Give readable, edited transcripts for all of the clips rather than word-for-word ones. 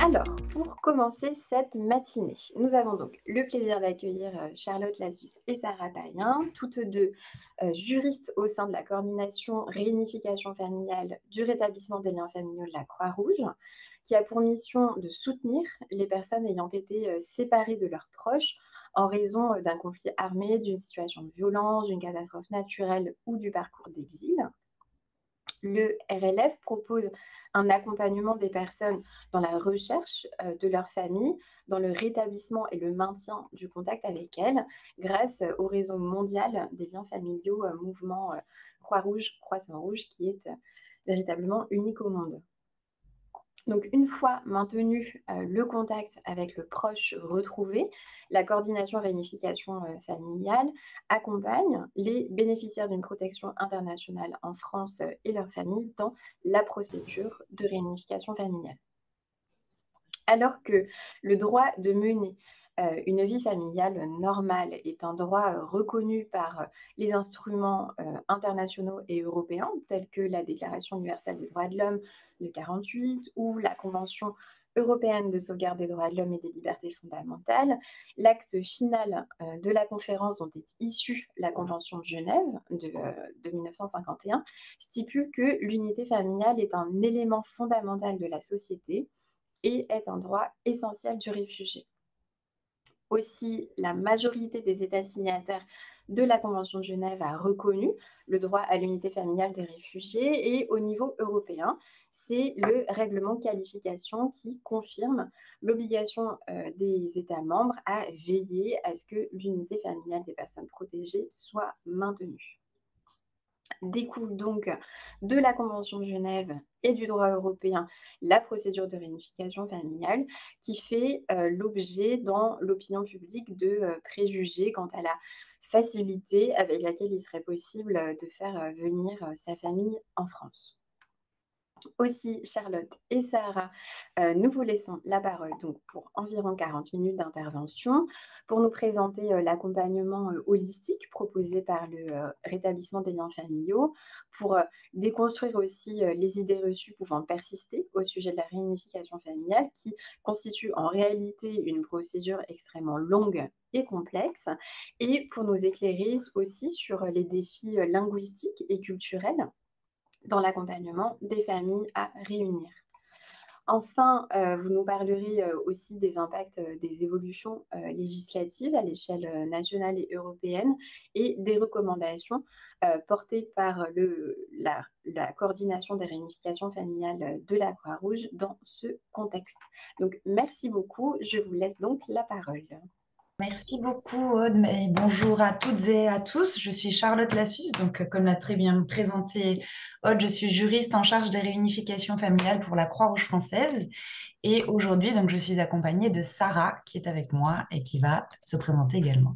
Alors, pour commencer cette matinée, nous avons donc le plaisir d'accueillir Charlotte Lassus et Sarah Payen, toutes deux juristes au sein de la coordination réunification familiale du rétablissement des liens familiaux de la Croix-Rouge, qui a pour mission de soutenir les personnes ayant été séparées de leurs proches en raison d'un conflit armé, d'une situation de violence, d'une catastrophe naturelle ou du parcours d'exil. Le RLF propose un accompagnement des personnes dans la recherche de leur famille, dans le rétablissement et le maintien du contact avec elles, grâce au réseau mondial des liens familiaux, mouvement Croix-Rouge, Croissant-Rouge, qui est véritablement unique au monde. Donc, une fois maintenu le contact avec le proche retrouvé, la coordination réunification familiale accompagne les bénéficiaires d'une protection internationale en France et leurs familles dans la procédure de réunification familiale. Alors que le droit de mener une vie familiale normale est un droit reconnu par les instruments internationaux et européens, tels que la Déclaration universelle des droits de l'homme de 1948 ou la Convention européenne de sauvegarde des droits de l'homme et des libertés fondamentales, l'acte final de la conférence dont est issue la Convention de Genève de 1951 stipule que l'unité familiale est un élément fondamental de la société et est un droit essentiel du réfugié. Aussi, la majorité des États signataires de la Convention de Genève a reconnu le droit à l'unité familiale des réfugiés et au niveau européen, c'est le règlement qualification qui confirme l'obligation des États membres à veiller à ce que l'unité familiale des personnes protégées soit maintenue. Découle donc de la Convention de Genève et du droit européen la procédure de réunification familiale qui fait l'objet dans l'opinion publique de préjugés quant à la facilité avec laquelle il serait possible de faire venir sa famille en France. Aussi, Charlotte et Sarah, nous vous laissons la parole donc pour environ 40 minutes d'intervention pour nous présenter l'accompagnement holistique proposé par le rétablissement des liens familiaux, pour déconstruire aussi les idées reçues pouvant persister au sujet de la réunification familiale qui constitue en réalité une procédure extrêmement longue et complexe, et pour nous éclairer aussi sur les défis linguistiques et culturels dans l'accompagnement des familles à réunir. Enfin, vous nous parlerez aussi des impacts des évolutions législatives à l'échelle nationale et européenne et des recommandations portées par la coordination des réunifications familiales de la Croix-Rouge dans ce contexte. Donc, merci beaucoup. Je vous laisse donc la parole. Merci beaucoup, Aude, et bonjour à toutes et à tous. Je suis Charlotte Lassus, donc comme l'a très bien présenté Aude, je suis juriste en charge des réunifications familiales pour la Croix-Rouge française. Et aujourd'hui, donc, je suis accompagnée de Sarah qui est avec moi et qui va se présenter également.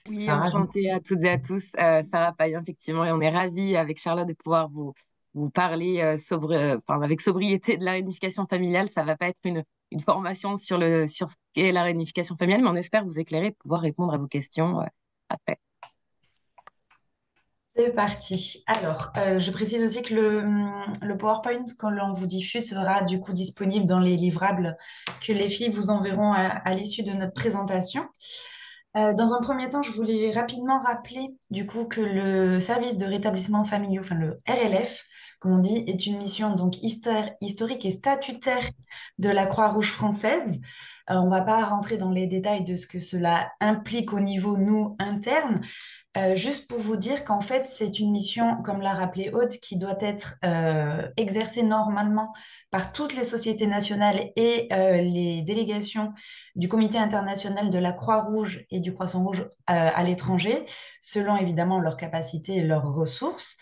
Oui, Sarah, enchantée à toutes et à tous. Sarah Payen, effectivement, et on est ravis avec Charlotte de pouvoir vous parler avec sobriété de la réunification familiale. Ça va pas être une formation sur ce qu'est la réunification familiale, mais on espère vous éclairer et pouvoir répondre à vos questions après. c'est parti. Alors, je précise aussi que le PowerPoint que l'on vous diffuse sera du coup disponible dans les livrables que les filles vous enverront à l'issue de notre présentation. Dans un premier temps, je voulais rapidement rappeler du coup que le service de rétablissement familial, enfin le RLF, comme on dit, est une mission donc historique et statutaire de la Croix-Rouge française. On ne va pas rentrer dans les détails de ce que cela implique au niveau nous interne. Juste pour vous dire qu'en fait, c'est une mission, comme l'a rappelé Aude, qui doit être exercée normalement par toutes les sociétés nationales et les délégations du Comité international de la Croix-Rouge et du Croissant-Rouge à l'étranger, selon évidemment leurs capacités et leurs ressources.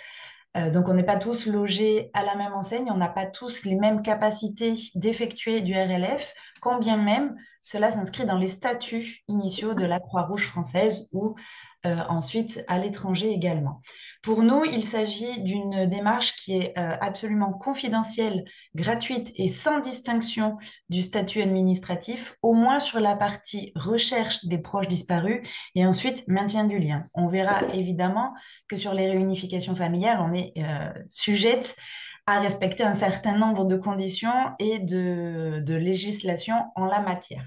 Donc, on n'est pas tous logés à la même enseigne, on n'a pas tous les mêmes capacités d'effectuer du RLF, quand bien même cela s'inscrit dans les statuts initiaux de la Croix-Rouge française ou ensuite à l'étranger également. Pour nous, il s'agit d'une démarche qui est absolument confidentielle, gratuite et sans distinction du statut administratif, au moins sur la partie recherche des proches disparus et ensuite maintien du lien. On verra évidemment que sur les réunifications familiales, on est sujette à respecter un certain nombre de conditions et de législation en la matière.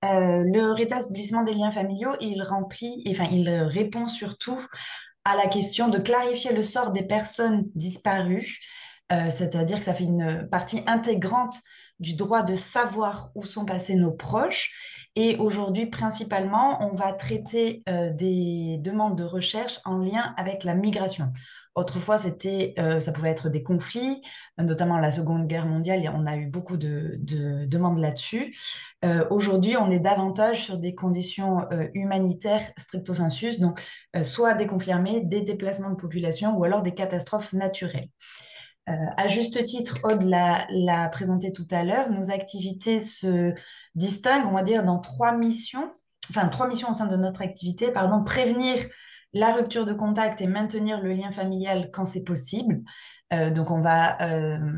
Le rétablissement des liens familiaux, il répond surtout à la question de clarifier le sort des personnes disparues, c'est-à-dire que ça fait une partie intégrante du droit de savoir où sont passés nos proches. Et aujourd'hui, principalement, on va traiter des demandes de recherche en lien avec la migration. Autrefois, ça pouvait être des conflits, notamment la Seconde Guerre mondiale, et on a eu beaucoup de demandes là-dessus. Aujourd'hui, on est davantage sur des conditions humanitaires stricto sensus, donc soit des conflits armés, des déplacements de population ou alors des catastrophes naturelles. À juste titre, Aude l'a présenté tout à l'heure, nos activités se distinguent, on va dire, dans trois missions au sein de notre activité, pardon, prévenir la rupture de contact et maintenir le lien familial quand c'est possible. Donc, on va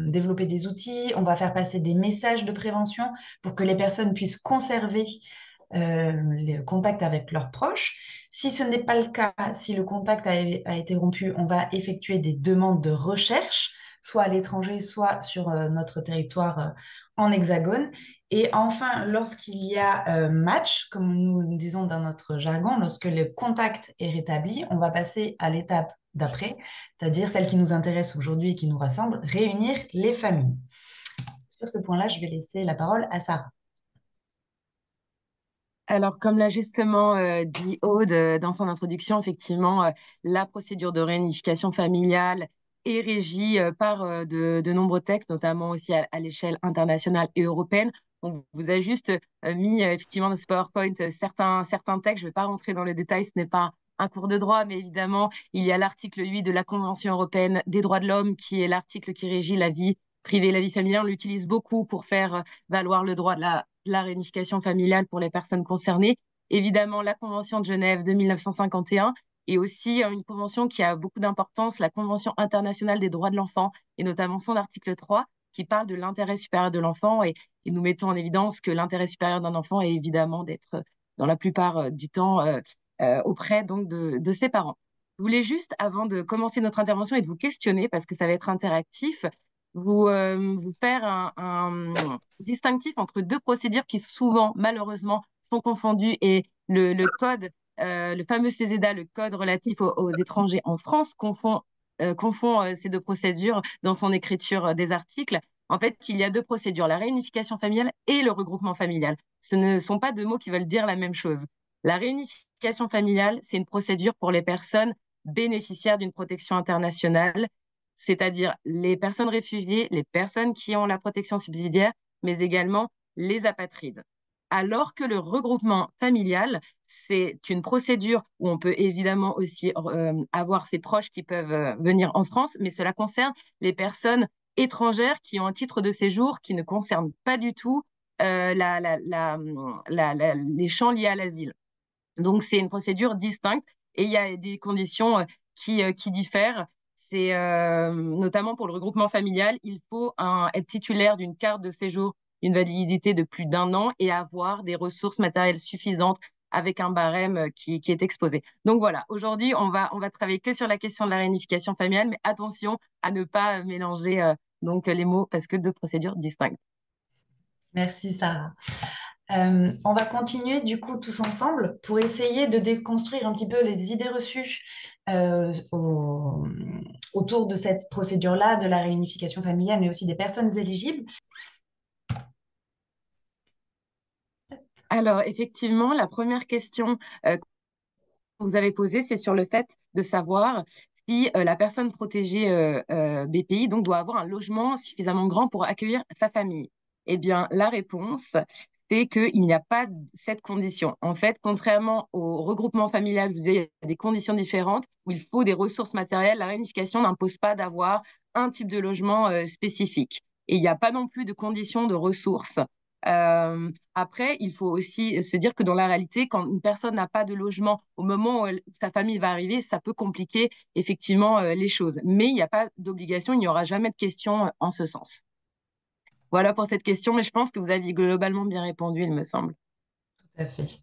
développer des outils, on va faire passer des messages de prévention pour que les personnes puissent conserver le contact avec leurs proches. Si ce n'est pas le cas, si le contact a été rompu, on va effectuer des demandes de recherche, soit à l'étranger, soit sur notre territoire en hexagone. Et enfin, lorsqu'il y a match, comme nous disons dans notre jargon, lorsque le contact est rétabli, on va passer à l'étape d'après, c'est-à-dire celle qui nous intéresse aujourd'hui et qui nous rassemble, réunir les familles. Sur ce point-là, je vais laisser la parole à Sarah. Alors, comme l'a justement dit Aude dans son introduction, effectivement, la procédure de réunification familiale est régie par de nombreux textes, notamment aussi à l'échelle internationale et européenne. On vous a juste mis effectivement dans ce PowerPoint certains textes. Je ne vais pas rentrer dans le détail, ce n'est pas un cours de droit, mais évidemment, il y a l'article 8 de la Convention européenne des droits de l'homme, qui est l'article qui régit la vie privée, la vie familiale. On l'utilise beaucoup pour faire valoir le droit de la réunification familiale pour les personnes concernées. Évidemment, la Convention de Genève de 1951 et aussi une convention qui a beaucoup d'importance, la Convention internationale des droits de l'enfant, et notamment son article 3, qui parle de l'intérêt supérieur de l'enfant. Et nous mettons en évidence que l'intérêt supérieur d'un enfant est évidemment d'être, dans la plupart du temps, auprès donc de ses parents. Je voulais juste, avant de commencer notre intervention et de vous questionner, parce que ça va être interactif, vous faire un distinctif entre deux procédures qui souvent, malheureusement, sont confondues et le code, le fameux CESEDA, le code relatif aux étrangers en France, confond ces deux procédures dans son écriture des articles. En fait, il y a deux procédures, la réunification familiale et le regroupement familial. Ce ne sont pas deux mots qui veulent dire la même chose. La réunification familiale, c'est une procédure pour les personnes bénéficiaires d'une protection internationale, c'est-à-dire les personnes réfugiées, les personnes qui ont la protection subsidiaire, mais également les apatrides. Alors que le regroupement familial, c'est une procédure où on peut évidemment aussi avoir ses proches qui peuvent venir en France, mais cela concerne les personnes étrangères qui ont un titre de séjour qui ne concerne pas du tout les champs liés à l'asile. Donc, c'est une procédure distincte et il y a des conditions qui diffèrent. C'est notamment pour le regroupement familial, il faut être titulaire d'une carte de séjour, une validité de plus d'1 an et avoir des ressources matérielles suffisantes avec un barème qui est exposé. Donc voilà, aujourd'hui, on va travailler que sur la question de la réunification familiale, mais attention à ne pas mélanger donc les mots parce que deux procédures distinctes. Merci Sarah. On va continuer du coup tous ensemble pour essayer de déconstruire un petit peu les idées reçues autour de cette procédure-là, de la réunification familiale, mais aussi des personnes éligibles. Alors, effectivement, la première question que vous avez posée, c'est sur le fait de savoir si la personne protégée BPI donc, doit avoir un logement suffisamment grand pour accueillir sa famille. Eh bien, la réponse, c'est qu'il n'y a pas cette condition. En fait, contrairement au regroupement familial, je vous disais, il y a des conditions différentes où il faut des ressources matérielles. La réunification n'impose pas d'avoir un type de logement spécifique. Et il n'y a pas non plus de conditions de ressources. Après, il faut aussi se dire que dans la réalité, quand une personne n'a pas de logement au moment où sa famille va arriver, ça peut compliquer effectivement les choses. Mais il n'y a pas d'obligation, il n'y aura jamais de question en ce sens. Voilà pour cette question, mais je pense que vous aviez globalement bien répondu, il me semble. Tout à fait.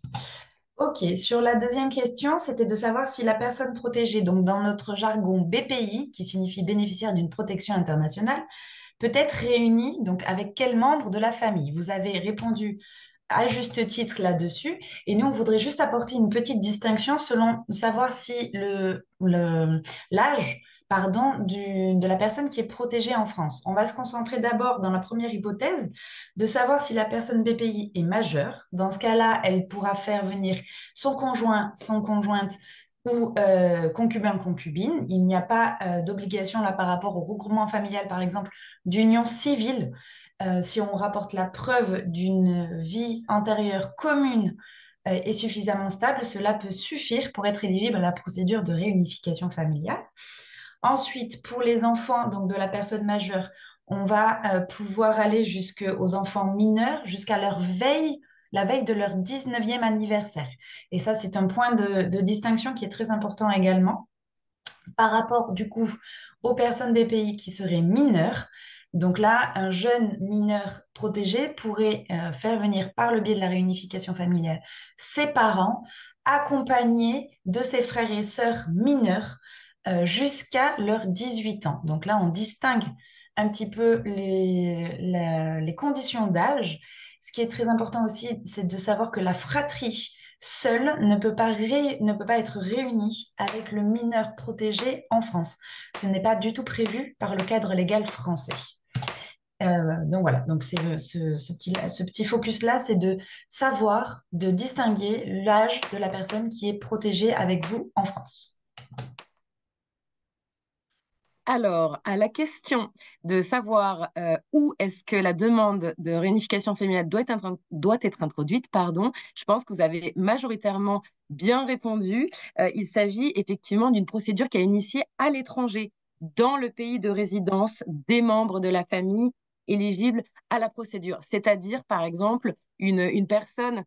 Ok, sur la deuxième question, c'était de savoir si la personne protégée, donc dans notre jargon BPI, qui signifie bénéficiaire d'une protection internationale, peut être réunie donc avec quel membre de la famille. Vous avez répondu à juste titre là-dessus, et nous, on voudrait juste apporter une petite distinction selon savoir si l'âge, pardon, de la personne qui est protégée en France. On va se concentrer d'abord dans la première hypothèse de savoir si la personne BPI est majeure. Dans ce cas-là, elle pourra faire venir son conjoint, son conjointe ou concubin, concubine. Il n'y a pas d'obligation là par rapport au regroupement familial, par exemple, d'union civile. Si on rapporte la preuve d'une vie antérieure commune et suffisamment stable, cela peut suffire pour être éligible à la procédure de réunification familiale. Ensuite, pour les enfants donc de la personne majeure, on va pouvoir aller jusqu'aux enfants mineurs, jusqu'à leur veille, la veille de leur 19e anniversaire. Et ça, c'est un point de distinction qui est très important également par rapport du coup aux personnes des pays qui seraient mineures. Donc là, un jeune mineur protégé pourrait faire venir par le biais de la réunification familiale ses parents, accompagnés de ses frères et sœurs mineurs jusqu'à leurs 18 ans. Donc là, on distingue un petit peu les conditions d'âge. Ce qui est très important aussi, c'est de savoir que la fratrie seule ne peut pas être réunie avec le mineur protégé en France. Ce n'est pas du tout prévu par le cadre légal français. Donc voilà, donc c'est ce petit focus-là, c'est de savoir, de distinguer l'âge de la personne qui est protégée avec vous en France. Alors, à la question de savoir où est-ce que la demande de réunification familiale doit être introduite, pardon, je pense que vous avez majoritairement bien répondu. Il s'agit effectivement d'une procédure qui a initié à l'étranger, dans le pays de résidence des membres de la famille éligibles à la procédure. C'est-à-dire, par exemple, une personne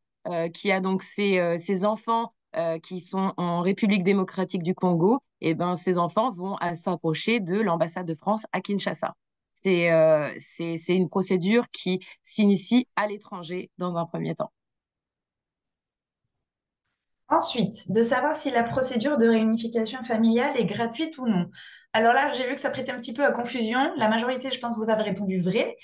qui a donc ses enfants qui sont en République démocratique du Congo, et ben, ces enfants vont s'approcher de l'ambassade de France à Kinshasa. C'est une procédure qui s'initie à l'étranger dans un premier temps. Ensuite, de savoir si la procédure de réunification familiale est gratuite ou non. Alors là, j'ai vu que ça prêtait un petit peu à confusion. La majorité, je pense, vous avez répondu vrai.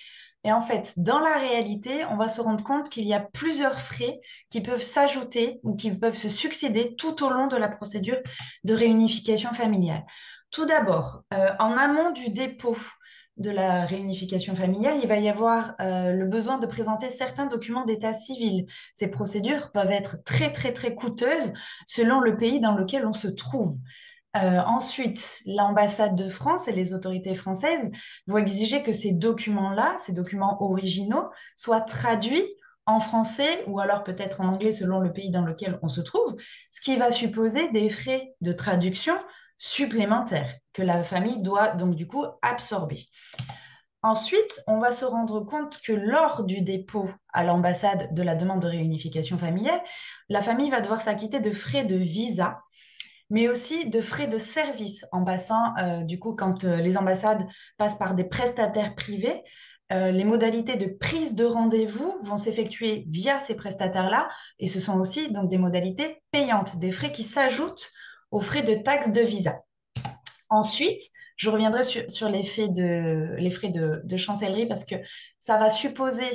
Et en fait, dans la réalité, on va se rendre compte qu'il y a plusieurs frais qui peuvent s'ajouter ou qui peuvent se succéder tout au long de la procédure de réunification familiale. Tout d'abord, en amont du dépôt de la réunification familiale, il va y avoir le besoin de présenter certains documents d'état civil. Ces procédures peuvent être très, très, très coûteuses selon le pays dans lequel on se trouve. Ensuite, l'ambassade de France et les autorités françaises vont exiger que ces documents-là, ces documents originaux, soient traduits en français ou alors peut-être en anglais selon le pays dans lequel on se trouve, ce qui va supposer des frais de traduction supplémentaires que la famille doit donc du coup absorber. Ensuite, on va se rendre compte que lors du dépôt à l'ambassade de la demande de réunification familiale, la famille va devoir s'acquitter de frais de visa, mais aussi de frais de service en passant, du coup, quand les ambassades passent par des prestataires privés, les modalités de prise de rendez-vous vont s'effectuer via ces prestataires-là, et ce sont aussi donc des modalités payantes, des frais qui s'ajoutent aux frais de taxe de visa. Ensuite, je reviendrai sur les frais de chancellerie parce que ça va supposer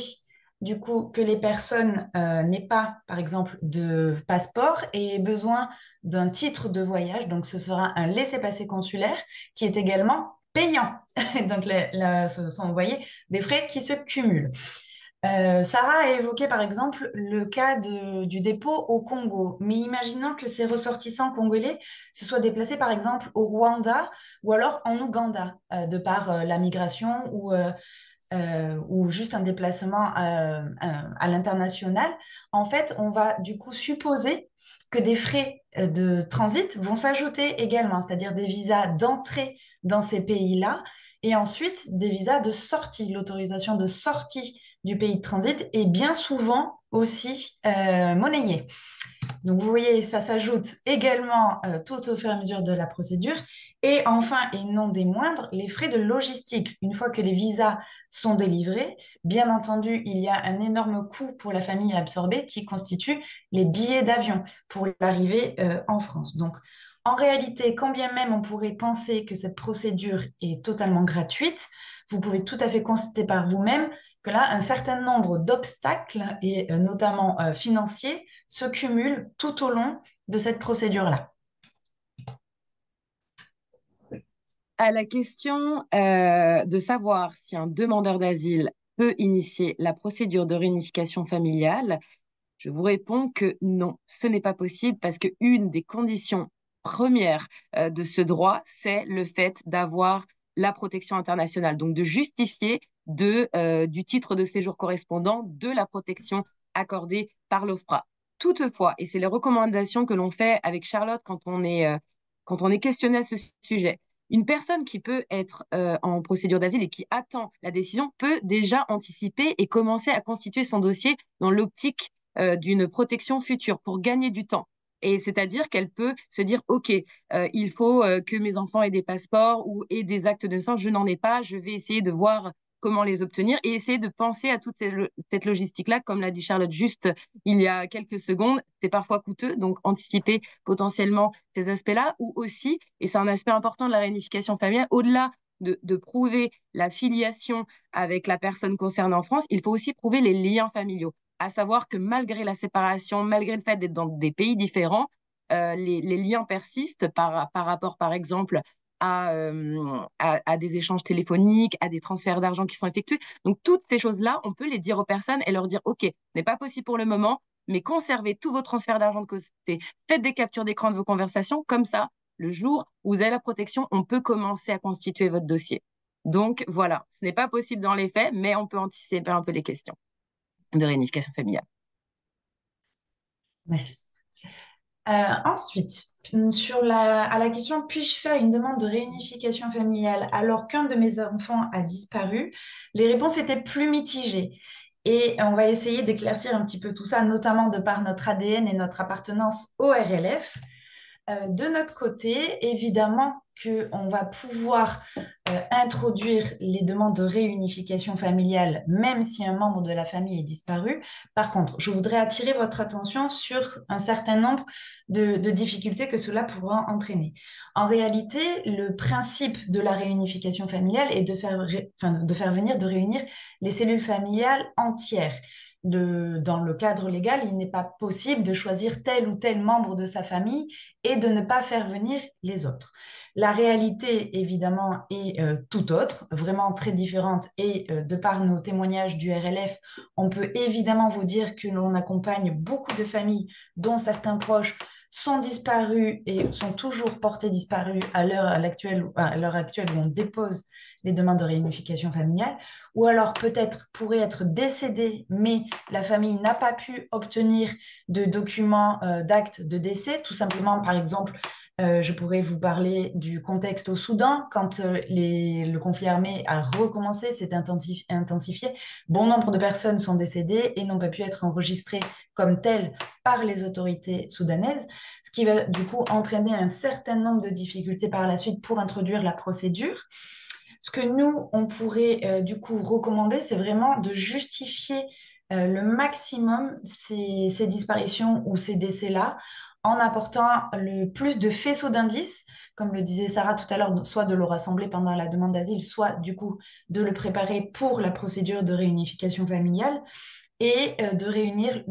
du coup que les personnes n'aient pas, par exemple, de passeport et aient besoin d'un titre de voyage. Donc, ce sera un laissez-passer consulaire qui est également payant. Donc, ce sont, vous voyez, des frais qui se cumulent. Sarah a évoqué par exemple le cas du dépôt au Congo, mais imaginons que ces ressortissants congolais se soient déplacés par exemple au Rwanda ou alors en Ouganda, de par la migration ou juste un déplacement à l'international. En fait, on va du coup supposer que des frais de transit vont s'ajouter également, c'est-à-dire des visas d'entrée dans ces pays-là et ensuite des visas de sortie, l'autorisation de sortie du pays de transit est bien souvent aussi monnayée. Donc, vous voyez, ça s'ajoute également tout au fur et à mesure de la procédure. Et enfin, et non des moindres, les frais de logistique. Une fois que les visas sont délivrés, bien entendu, il y a un énorme coût pour la famille à absorber qui constitue les billets d'avion pour l'arrivée en France. Donc, en réalité, quand bien même on pourrait penser que cette procédure est totalement gratuite, vous pouvez tout à fait constater par vous-même que là, un certain nombre d'obstacles, et notamment financiers, se cumulent tout au long de cette procédure-là. À la question de savoir si un demandeur d'asile peut initier la procédure de réunification familiale, je vous réponds que non, ce n'est pas possible parce qu'une des conditions premières de ce droit, c'est le fait d'avoir la protection internationale, donc de justifier du titre de séjour correspondant de la protection accordée par l'OFPRA. Toutefois, et c'est les recommandations que l'on fait avec Charlotte quand on est questionné à ce sujet, une personne qui peut être en procédure d'asile et qui attend la décision peut déjà anticiper et commencer à constituer son dossier dans l'optique d'une protection future pour gagner du temps. Et c'est-à-dire qu'elle peut se dire, OK, il faut que mes enfants aient des passeports ou aient des actes de naissance. Je n'en ai pas. Je vais essayer de voir comment les obtenir et essayer de penser à toute cette logistique-là. Comme l'a dit Charlotte juste il y a quelques secondes, c'est parfois coûteux. Donc, anticiper potentiellement ces aspects-là ou aussi, et c'est un aspect important de la réunification familiale, au-delà de prouver la filiation avec la personne concernée en France, il faut aussi prouver les liens familiaux, à savoir que malgré la séparation, malgré le fait d'être dans des pays différents, les liens persistent par rapport, par exemple, à des échanges téléphoniques, à des transferts d'argent qui sont effectués. Donc, toutes ces choses-là, on peut les dire aux personnes et leur dire, OK, ce n'est pas possible pour le moment, mais conservez tous vos transferts d'argent de côté. Faites des captures d'écran de vos conversations. Comme ça, le jour où vous avez la protection, on peut commencer à constituer votre dossier. Donc, voilà, ce n'est pas possible dans les faits, mais on peut anticiper un peu les questions de réunification familiale. Merci. Ensuite, à la question, puis-je faire une demande de réunification familiale alors qu'un de mes enfants a disparu? Les réponses étaient plus mitigées. Et on va essayer d'éclaircir un petit peu tout ça, notamment de par notre ADN et notre appartenance au RLF. De notre côté, évidemment qu'on va pouvoir introduire les demandes de réunification familiale, même si un membre de la famille est disparu. Par contre, je voudrais attirer votre attention sur un certain nombre de difficultés que cela pourra entraîner. En réalité, le principe de la réunification familiale est de réunir les cellules familiales entières. Dans le cadre légal, il n'est pas possible de choisir tel ou tel membre de sa famille et de ne pas faire venir les autres. La réalité, évidemment, est tout autre, vraiment très différente. Et de par nos témoignages du RLF, on peut évidemment vous dire que l'on accompagne beaucoup de familles dont certains proches sont disparus et sont toujours portés disparus à l'heure actuelle où on dépose les demandes de réunification familiale, ou alors peut-être pourrait être décédé, mais la famille n'a pas pu obtenir de documents d'acte de décès, tout simplement, par exemple, je pourrais vous parler du contexte au Soudan. Quand le conflit armé a recommencé, s'est intensifié, bon nombre de personnes sont décédées et n'ont pas pu être enregistrées comme telles par les autorités soudanaises, ce qui va du coup entraîner un certain nombre de difficultés par la suite pour introduire la procédure. Ce que nous, on pourrait du coup recommander, c'est vraiment de justifier le maximum ces disparitions ou ces décès-là en apportant le plus de faisceaux d'indices, comme le disait Sarah tout à l'heure, soit de le rassembler pendant la demande d'asile, soit du coup de le préparer pour la procédure de réunification familiale et de réunir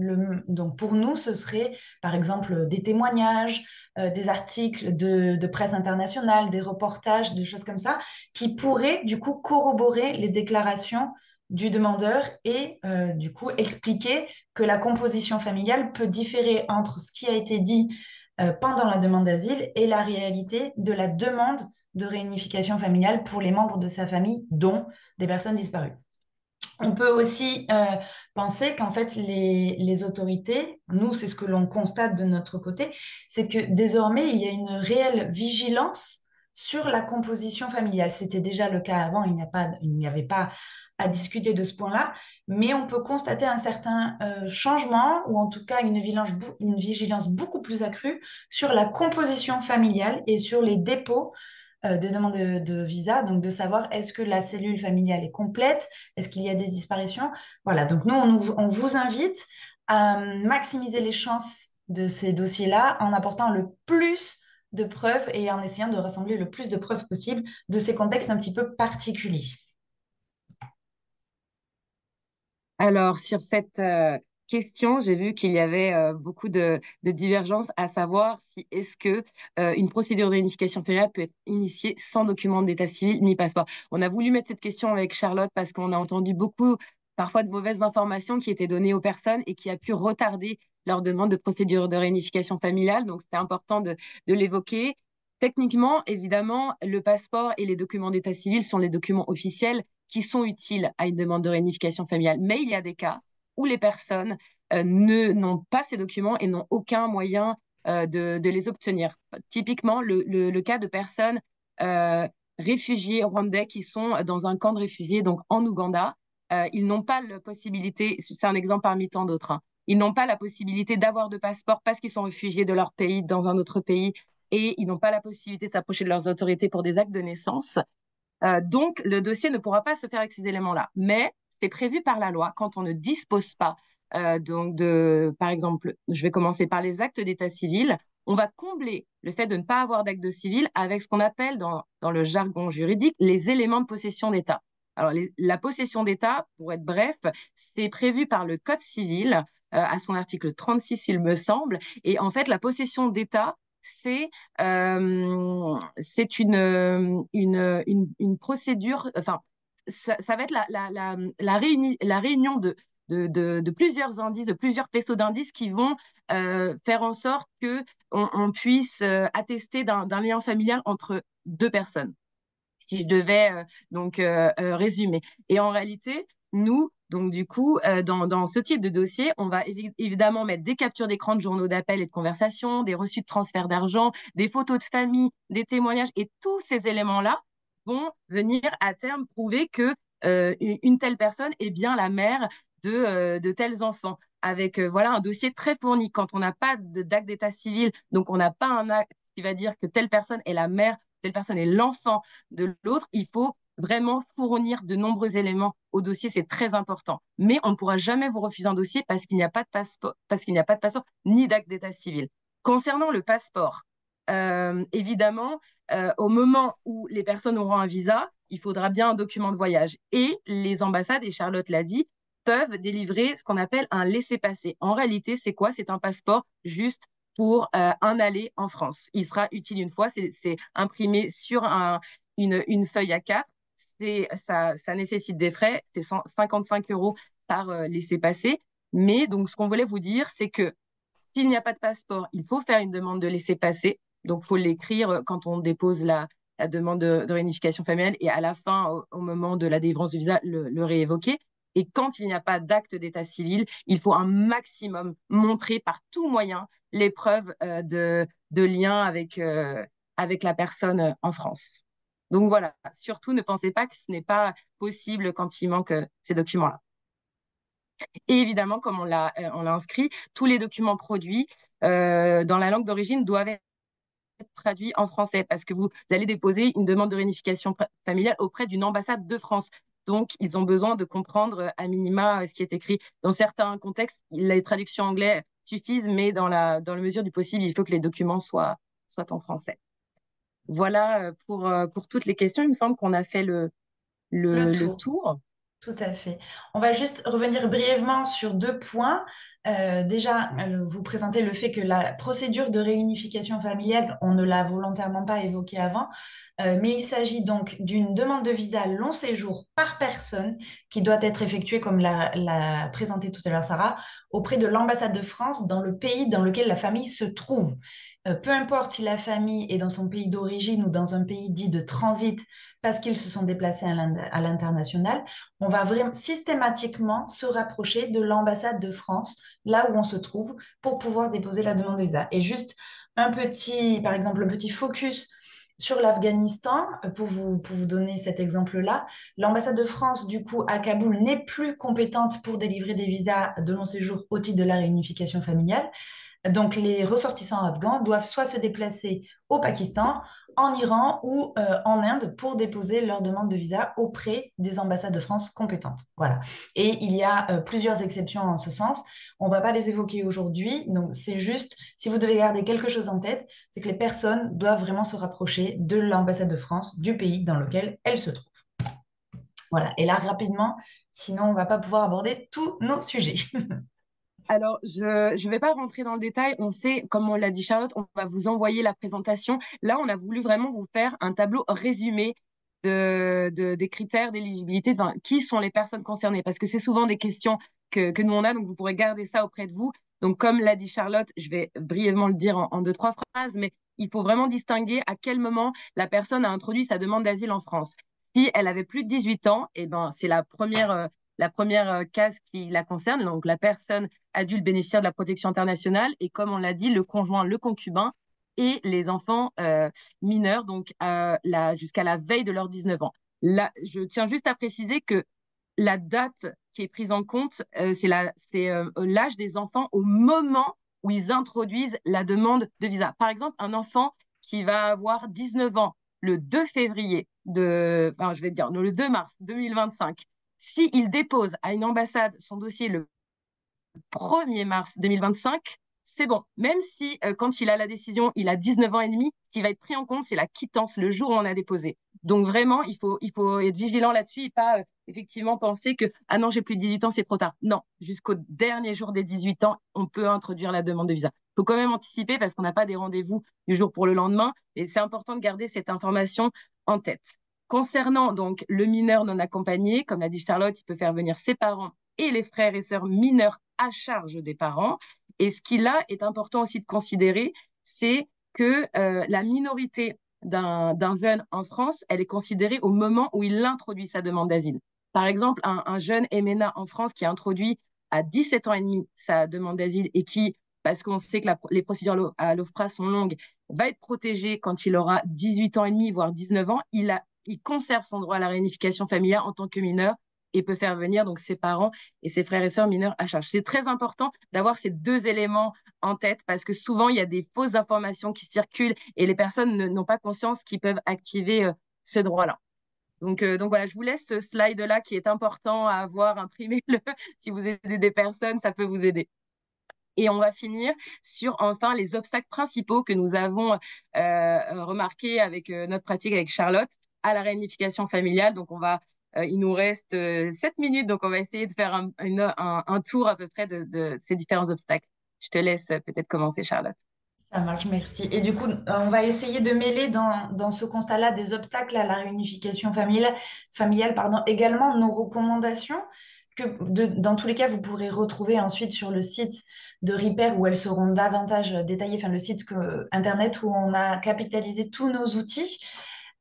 donc pour nous, ce serait par exemple des témoignages, des articles de presse internationale, des reportages, des choses comme ça, qui pourraient du coup corroborer les déclarations du demandeur et du coup expliquer que la composition familiale peut différer entre ce qui a été dit pendant la demande d'asile et la réalité de la demande de réunification familiale pour les membres de sa famille, dont des personnes disparues. On peut aussi penser qu'en fait, les autorités, nous, c'est ce que l'on constate de notre côté, c'est que désormais, il y a une réelle vigilance sur la composition familiale. C'était déjà le cas avant, il n'y avait pas à discuter de ce point-là, mais on peut constater un certain changement ou en tout cas une vigilance beaucoup plus accrue sur la composition familiale et sur les dépôts de demande de visa, donc de savoir est-ce que la cellule familiale est complète, est-ce qu'il y a des disparitions. Voilà, donc nous, on vous invite à maximiser les chances de ces dossiers-là en apportant le plus de preuves et en essayant de rassembler le plus de preuves possible de ces contextes un petit peu particuliers. Alors, sur cette question, j'ai vu qu'il y avait beaucoup de divergences, à savoir si est-ce que une procédure de réunification familiale peut être initiée sans document d'état civil ni passeport. On a voulu mettre cette question avec Charlotte parce qu'on a entendu beaucoup, parfois, de mauvaises informations qui étaient données aux personnes et qui a pu retarder leur demande de procédure de réunification familiale. Donc, c'était important de l'évoquer. Techniquement, évidemment, le passeport et les documents d'état civil sont les documents officiels qui sont utiles à une demande de réunification familiale. Mais il y a des cas où les personnes n'ont pas ces documents et n'ont aucun moyen de les obtenir. Typiquement, le cas de personnes euh, réfugiées rwandais qui sont dans un camp de réfugiés, donc en Ouganda, ils n'ont pas la possibilité, c'est un exemple parmi tant d'autres, hein, ils n'ont pas la possibilité d'avoir de passeport parce qu'ils sont réfugiés de leur pays dans un autre pays et ils n'ont pas la possibilité de s'approcher de leurs autorités pour des actes de naissance. Donc, le dossier ne pourra pas se faire avec ces éléments-là. Mais c'est prévu par la loi quand on ne dispose pas, donc par exemple, je vais commencer par les actes d'état civil. On va combler le fait de ne pas avoir d'acte de civil avec ce qu'on appelle dans le jargon juridique les éléments de possession d'État. Alors, la possession d'État, pour être bref, c'est prévu par le Code civil à son article 36, il me semble. Et en fait, la possession d'État, c'est une procédure, enfin, ça va être la réunion de plusieurs indices, de plusieurs faisceaux d'indices qui vont faire en sorte que on puisse attester d'un lien familial entre deux personnes si je devais résumer. Et en réalité, nous, donc du coup, dans ce type de dossier, on va évidemment mettre des captures d'écran de journaux d'appel et de conversation, des reçus de transfert d'argent, des photos de famille, des témoignages, et tous ces éléments-là vont venir à terme prouver que une telle personne est bien la mère de tels enfants avec voilà un dossier très fourni. Quand on n'a pas d'acte d'état civil, donc on n'a pas un acte qui va dire que telle personne est la mère, telle personne est l'enfant de l'autre, il faut vraiment fournir de nombreux éléments au dossier, c'est très important. Mais on ne pourra jamais vous refuser un dossier parce qu'il n'y a pas de passeport, ni d'acte d'état civil. Concernant le passeport, évidemment, au moment où les personnes auront un visa, il faudra bien un document de voyage. Et les ambassades, et Charlotte l'a dit, peuvent délivrer ce qu'on appelle un laissez-passer. En réalité, c'est quoi? C'est un passeport juste pour un aller en France. Il sera utile une fois, c'est imprimé sur une feuille A4. Ça nécessite des frais, c'est 55 euros par laissez-passer. Mais donc, ce qu'on voulait vous dire, c'est que s'il n'y a pas de passeport, il faut faire une demande de laissez-passer. Donc, il faut l'écrire quand on dépose la demande de réunification familiale et à la fin, au moment de la délivrance du visa, le réévoquer. Et quand il n'y a pas d'acte d'état civil, il faut un maximum montrer par tout moyen les preuves de lien avec la personne en France. Donc voilà, surtout ne pensez pas que ce n'est pas possible quand il manque ces documents-là. Et évidemment, comme on l'a inscrit, tous les documents produits dans la langue d'origine doivent être traduits en français parce que vous allez déposer une demande de réunification familiale auprès d'une ambassade de France. Donc, ils ont besoin de comprendre à minima ce qui est écrit. Dans certains contextes, les traductions anglaises suffisent, mais dans la mesure du possible, il faut que les documents soient en français. Voilà pour toutes les questions. Il me semble qu'on a fait Le le tour. tour. Tout à fait. On va juste revenir brièvement sur deux points. Déjà, vous présenter le fait que la procédure de réunification familiale, on ne l'a volontairement pas évoquée avant, mais il s'agit donc d'une demande de visa long séjour par personne qui doit être effectuée, comme l'a présenté tout à l'heure Sarah, auprès de l'ambassade de France dans le pays dans lequel la famille se trouve. Peu importe si la famille est dans son pays d'origine ou dans un pays dit de transit parce qu'ils se sont déplacés à l'international, on va vraiment systématiquement se rapprocher de l'ambassade de France, là où on se trouve, pour pouvoir déposer la demande de visa. Et juste par exemple, un petit focus Sur l'Afghanistan, pour vous donner cet exemple-là, l'ambassade de France, du coup, à Kaboul, n'est plus compétente pour délivrer des visas de long séjour au titre de la réunification familiale. Donc, les ressortissants afghans doivent soit se déplacer au Pakistan, en Iran ou en Inde pour déposer leur demande de visa auprès des ambassades de France compétentes. Voilà. Et il y a plusieurs exceptions en ce sens. On ne va pas les évoquer aujourd'hui. Donc, c'est juste, si vous devez garder quelque chose en tête, c'est que les personnes doivent vraiment se rapprocher de l'ambassade de France, du pays dans lequel elles se trouvent. Voilà. Et là, rapidement, sinon on ne va pas pouvoir aborder tous nos sujets. Alors, je vais pas rentrer dans le détail. On sait, comme on l'a dit Charlotte, on va vous envoyer la présentation. Là, on a voulu vraiment vous faire un tableau résumé des critères d'éligibilité, enfin, qui sont les personnes concernées, parce que c'est souvent des questions que nous on a, donc vous pourrez garder ça auprès de vous. Donc, comme l'a dit Charlotte, je vais brièvement le dire en deux, trois phrases, mais il faut vraiment distinguer à quel moment la personne a introduit sa demande d'asile en France. Si elle avait plus de 18 ans, eh ben, c'est la première case qui la concerne. Donc, la personne adulte bénéficiaire de la protection internationale et, comme on l'a dit, le conjoint, le concubin et les enfants mineurs, donc jusqu'à la veille de leurs 19 ans. Là, je tiens juste à préciser que la date qui est prise en compte, c'est l'âge des enfants au moment où ils introduisent la demande de visa. Par exemple, un enfant qui va avoir 19 ans le 2 février enfin, je vais dire, le 2 mars 2025, s'il dépose à une ambassade son dossier le 1er mars 2025, c'est bon. Même si, quand il a la décision, il a 19 ans et demi, ce qui va être pris en compte, c'est la quittance le jour où on a déposé. Donc vraiment, il faut être vigilant là-dessus et pas effectivement penser que ah non, j'ai plus de 18 ans, c'est trop tard. Non, jusqu'au dernier jour des 18 ans, on peut introduire la demande de visa. Il faut quand même anticiper parce qu'on n'a pas des rendez-vous du jour pour le lendemain. Et c'est important de garder cette information en tête. Concernant donc le mineur non accompagné, comme l'a dit Charlotte, il peut faire venir ses parents et les frères et sœurs mineurs à charge des parents. Et ce qui là est important aussi de considérer, c'est que la minorité d'un jeune en France, elle est considérée au moment où il introduit sa demande d'asile. Par exemple, un jeune MNA en France qui a introduit à 17 ans et demi sa demande d'asile et qui, parce qu'on sait que les procédures à l'OFPRA sont longues, va être protégé quand il aura 18 ans et demi, voire 19 ans, il conserve son droit à la réunification familiale en tant que mineur et peut faire venir donc ses parents et ses frères et sœurs mineurs à charge. C'est très important d'avoir ces deux éléments en tête parce que souvent, il y a des fausses informations qui circulent et les personnes n'ont pas conscience qu'ils peuvent activer ce droit-là. Donc voilà, je vous laisse ce slide-là qui est important à avoir, imprimez-le. Si vous aidez des personnes, ça peut vous aider. Et on va finir sur enfin les obstacles principaux que nous avons remarqués avec notre pratique avec Charlotte à la réunification familiale. Donc il nous reste 7 minutes, donc on va essayer de faire un tour à peu près de ces différents obstacles. Je te laisse peut-être commencer, Charlotte. Ça marche, merci. Et du coup, on va essayer de mêler dans ce constat-là des obstacles à la réunification familiale, pardon, également nos recommandations dans tous les cas, vous pourrez retrouver ensuite sur le site de Repair où elles seront davantage détaillées, enfin le site Internet où on a capitalisé tous nos outils.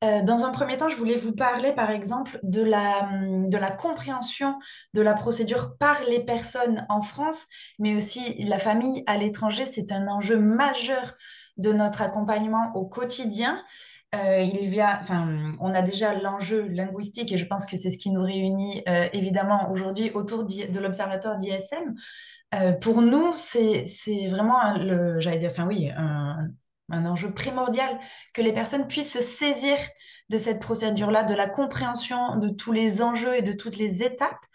Dans un premier temps, je voulais vous parler, par exemple, de la compréhension de la procédure par les personnes en France, mais aussi la famille à l'étranger. C'est un enjeu majeur de notre accompagnement au quotidien. On a déjà l'enjeu linguistique et je pense que c'est ce qui nous réunit évidemment aujourd'hui autour de l'Observatoire d'ISM. Pour nous, c'est vraiment j'allais dire, enfin oui, un enjeu primordial que les personnes puissent se saisir de cette procédure-là, de la compréhension de tous les enjeux et de toutes les étapes.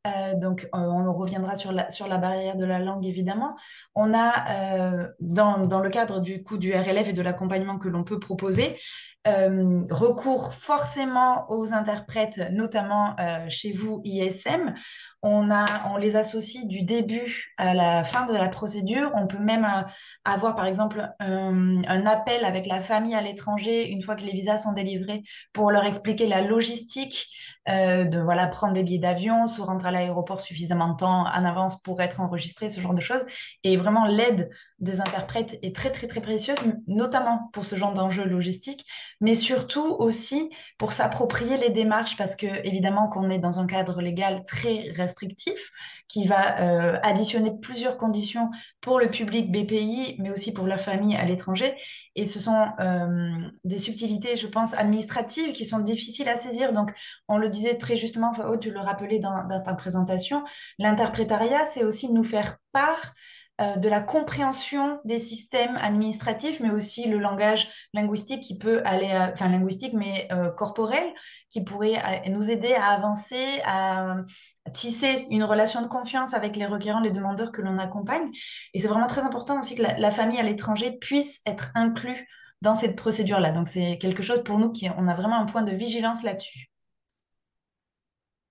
On reviendra sur la barrière de la langue, évidemment. On a, dans le cadre du coup du RLF et de l'accompagnement que l'on peut proposer, recours forcément aux interprètes, notamment chez vous, ISM. On les associe du début à la fin de la procédure. On peut même avoir, par exemple, un appel avec la famille à l'étranger une fois que les visas sont délivrés pour leur expliquer la logistique de voilà, prendre des billets d'avion, se rendre à l'aéroport suffisamment de temps en avance pour être enregistré, ce genre de choses. Et vraiment, l'aide des interprètes est très, très, très précieuse, notamment pour ce genre d'enjeux logistiques, mais surtout aussi pour s'approprier les démarches, parce que évidemment qu'on est dans un cadre légal très restrictif, qui va additionner plusieurs conditions pour le public BPI, mais aussi pour la famille à l'étranger. Et ce sont des subtilités, je pense, administratives qui sont difficiles à saisir. Donc, on le disait très justement, Aude, tu le rappelais dans ta présentation, l'interprétariat, c'est aussi nous faire part de la compréhension des systèmes administratifs, mais aussi le langage linguistique qui peut aller, enfin linguistique, mais corporel, qui pourrait nous aider à avancer, à tisser une relation de confiance avec les requérants, les demandeurs que l'on accompagne. Et c'est vraiment très important aussi que la famille à l'étranger puisse être inclue dans cette procédure-là. Donc c'est quelque chose pour nous on a vraiment un point de vigilance là-dessus.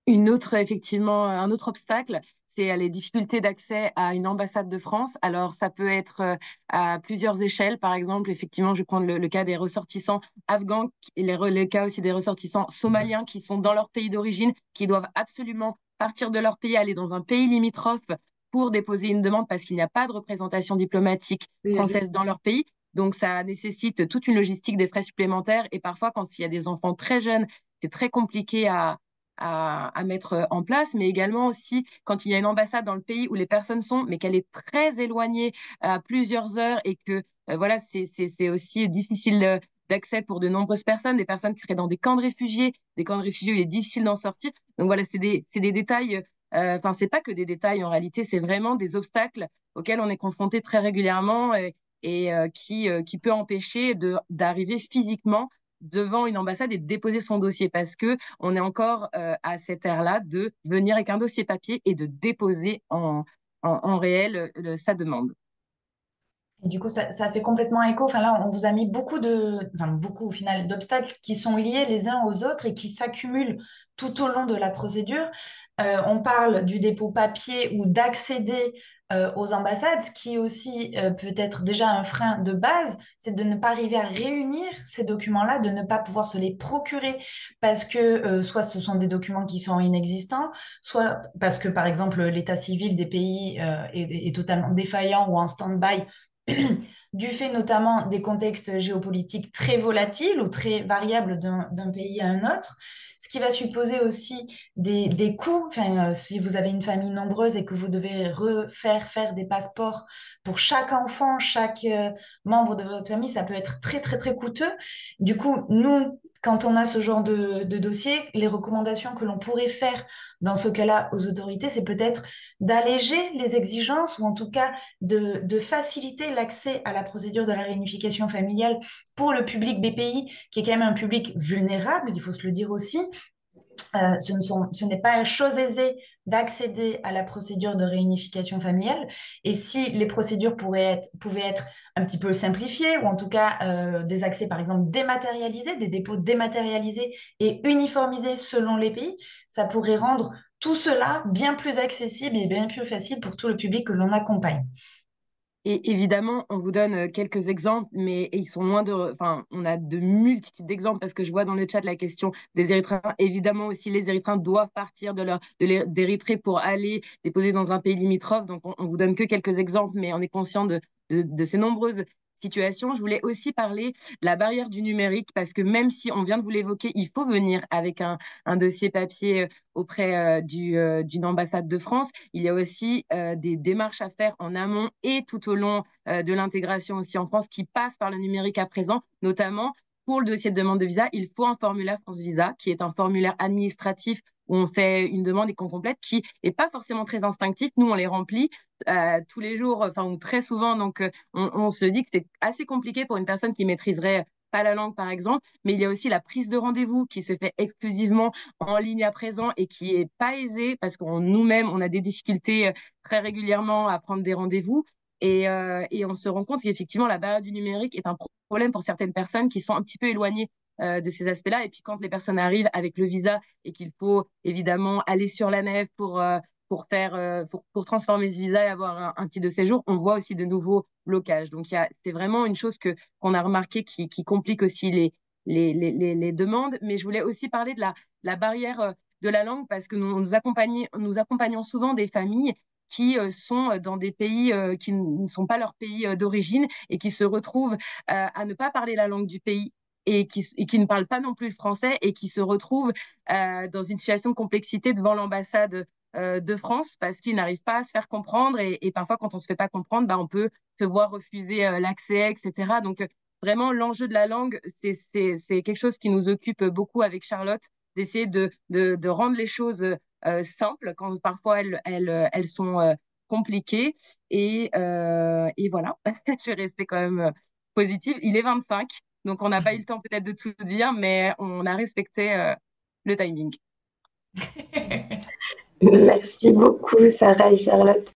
Effectivement, un autre obstacle, c'est les difficultés d'accès à une ambassade de France. Alors, ça peut être à plusieurs échelles. Par exemple, effectivement, je vais prendre le cas des ressortissants afghans et les cas aussi des ressortissants somaliens qui sont dans leur pays d'origine, qui doivent absolument partir de leur pays, aller dans un pays limitrophe pour déposer une demande parce qu'il n'y a pas de représentation diplomatique française dans leur pays. Donc, ça nécessite toute une logistique, des frais supplémentaires. Et parfois, quand il y a des enfants très jeunes, c'est très compliqué à mettre en place, mais également aussi quand il y a une ambassade dans le pays où les personnes sont, mais qu'elle est très éloignée à plusieurs heures et que voilà, c'est aussi difficile d'accès pour de nombreuses personnes, des personnes qui seraient dans des camps de réfugiés où il est difficile d'en sortir. Donc voilà, c'est des détails. Enfin, c'est pas que des détails en réalité, c'est vraiment des obstacles auxquels on est confronté très régulièrement qui peut empêcher d'arriver physiquement devant une ambassade et de déposer son dossier parce que on est encore à cette ère-là de venir avec un dossier papier et de déposer en réel sa demande. Et du coup, ça fait complètement écho. Enfin, là, on vous a mis enfin, beaucoup au final, d'obstacles qui sont liés les uns aux autres et qui s'accumulent tout au long de la procédure. On parle du dépôt papier ou d'accéder aux ambassades, ce qui aussi peut être déjà un frein de base, c'est de ne pas arriver à réunir ces documents-là, de ne pas pouvoir se les procurer parce que soit ce sont des documents qui sont inexistants, soit parce que, par exemple, l'état civil des pays est totalement défaillant ou en stand-by du fait notamment des contextes géopolitiques très volatiles ou très variables d'un pays à un autre, ce qui va supposer aussi des coûts. Enfin, si vous avez une famille nombreuse et que vous devez faire des passeports pour chaque enfant, chaque membre de votre famille, ça peut être très, très, très coûteux. Du coup, nous, quand on a ce genre de dossier, les recommandations que l'on pourrait faire dans ce cas-là aux autorités, c'est peut-être d'alléger les exigences ou en tout cas de faciliter l'accès à la procédure de la réunification familiale pour le public BPI, qui est quand même un public vulnérable, il faut se le dire aussi. Ce n'est pas une chose aisée d'accéder à la procédure de réunification familiale. Et si les procédures pouvaient être un petit peu simplifiées, ou en tout cas des accès, par exemple, dématérialisés, des dépôts dématérialisés et uniformisés selon les pays, ça pourrait rendre tout cela bien plus accessible et bien plus facile pour tout le public que l'on accompagne. Et évidemment, on vous donne quelques exemples, mais ils sont loin de. Enfin, on a de multitudes d'exemples parce que je vois dans le chat la question des Érythréens. Évidemment aussi, les Érythréens doivent partir d'Érythrée pour aller déposer dans un pays limitrophe. Donc, on vous donne que quelques exemples, mais on est conscient de ces nombreuses situations. Je voulais aussi parler de la barrière du numérique parce que même si on vient de vous l'évoquer, il faut venir avec un dossier papier auprès d'une ambassade de France. Il y a aussi des démarches à faire en amont et tout au long de l'intégration aussi en France qui passent par le numérique à présent, notamment pour le dossier de demande de visa, il faut un formulaire France Visa qui est un formulaire administratif où on fait une demande et qu'on complète, qui est pas forcément très instinctif. Nous, on les remplit tous les jours, enfin ou très souvent, donc on se dit que c'est assez compliqué pour une personne qui maîtriserait pas la langue, par exemple, mais il y a aussi la prise de rendez-vous qui se fait exclusivement en ligne à présent et qui est pas aisée parce qu'on nous-mêmes, on a des difficultés très régulièrement à prendre des rendez-vous. Et on se rend compte qu'effectivement, la barrière du numérique est un problème pour certaines personnes qui sont un petit peu éloignées de ces aspects-là. Et puis quand les personnes arrivent avec le visa et qu'il faut évidemment aller sur la nef pour transformer ce visa et avoir un titre de séjour, on voit aussi de nouveaux blocages. Donc c'est vraiment une chose qu'on a remarqué qui complique aussi les demandes. Mais je voulais aussi parler de la barrière de la langue parce que nous accompagnons souvent des familles qui sont dans des pays qui ne sont pas leur pays d'origine et qui se retrouvent à ne pas parler la langue du pays et qui ne parlent pas non plus le français et qui se retrouvent dans une situation de complexité devant l'ambassade de France parce qu'ils n'arrivent pas à se faire comprendre et parfois quand on se fait pas comprendre, bah, on peut se voir refuser l'accès, etc. Donc vraiment l'enjeu de la langue, c'est quelque chose qui nous occupe beaucoup avec Charlotte, d'essayer de rendre les choses simples quand parfois elles sont compliquées et voilà, je vais rester quand même positive. Il est 25, donc on n'a pas eu le temps peut-être de tout dire, mais on a respecté le timing. Merci beaucoup, Sarah et Charlotte.